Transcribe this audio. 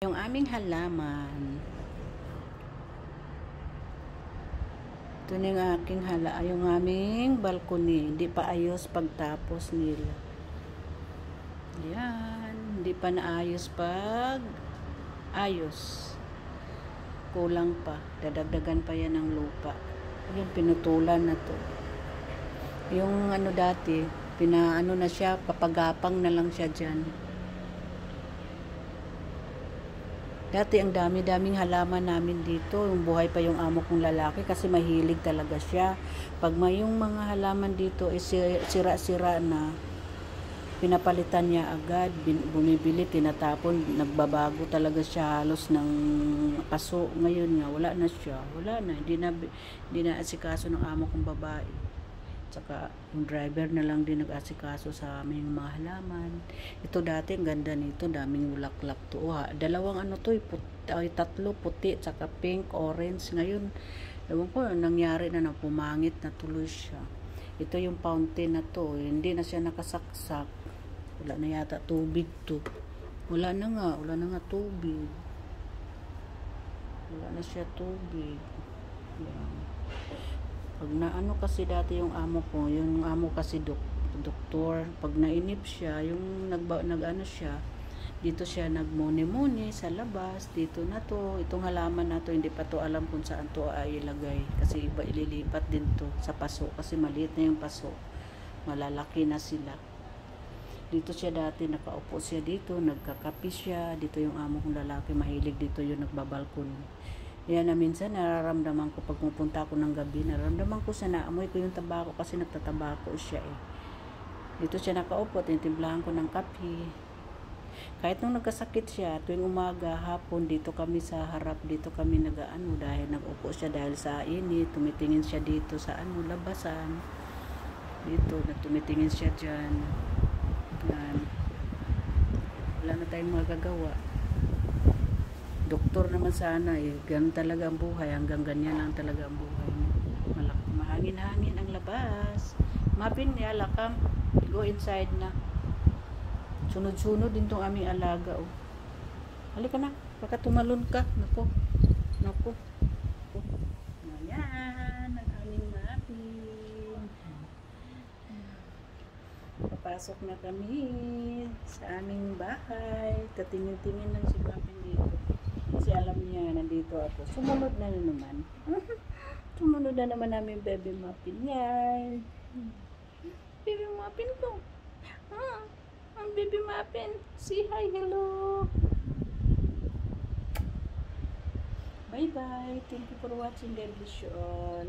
Yung aming halaman. Ito na yung aking yung aming balcony. Hindi pa ayos pagtapos nila. Yan. Hindi pa naayos pag ayos. Kulang pa. Dadagdagan pa yan ng lupa. Yung pinutulan na to. Yung dati, pinaano na siya, papagapang na lang siya dyan. Dati ang dami-daming halaman namin dito. Yung buhay pa yung amo kong lalaki kasi mahilig talaga siya. Pag may yung mga halaman dito sira-sira na, pinapalitan niya agad, bumibili, tinatapon, nagbabago talaga siya halos ng paso. Ngayon nga, wala na siya. Wala na. Hindi na asikaso ng amo kong babae. Saka yung driver na lang din nag-asikaso sa aming mga halaman. Ito dati, ang ganda nito, daming bulaklak to. Dalawang tatlo, puti, saka pink, orange. Ngayon, ewan ko, nangyari na pumangit na tuloy siya. Ito yung fountain na to, hindi na siya nakasaksak. Wala na yata tubig to. Wala na nga tubig. Wala na siya tubig. Yan. Pag kasi dati yung amo kasi doktor, pag nainip siya, yung siya, dito siya nagmuni-muni sa labas, dito na to, itong halaman na to, hindi pa to alam kung saan to ay ilagay, kasi iba ililipat din to sa paso, kasi maliit na yung paso, malalaki na sila. Dito siya dati, nakaupo siya dito, nagkakapi siya, dito yung amo kong lalaki, mahilig dito yung nagbabalkon. Yan na minsan nararamdaman ko pag pupunta ako ng gabi, nararamdaman ko sa naamoy ko yung tabako kasi nagtatabako siya eh. Dito siya nakaupo, tinimplahan ko ng kape. Kahit nung nagkasakit siya, tuwing umaga, hapon, dito kami sa harap, dito kami dahil nag-upo siya dahil sa init, tumitingin siya dito sa labasan. Dito, tumitingin siya dyan. Yan. Wala na tayong magagawa. Doktor naman sana eh. Ganun talaga ang buhay. Hanggang ganyan lang talaga ang buhay. Mahangin-hangin ang labas. Mapin niya, lakam. Go inside na. Sunod-sunod din tong aming alaga. Oh. Halika na. Baka tumalon ka. Naku. Ayan. Ang aming mapin. Papasok na kami sa aming bahay. Tatingin-tingin lang si mapin dito. Kasi alam niya, nandito ako. Sumunod na naman. Sumunod na naman namin baby muffin. Yan. Baby muffin ko. Ang baby muffin. Say hi, hello. Bye-bye. Thank you for watching. God bless you all.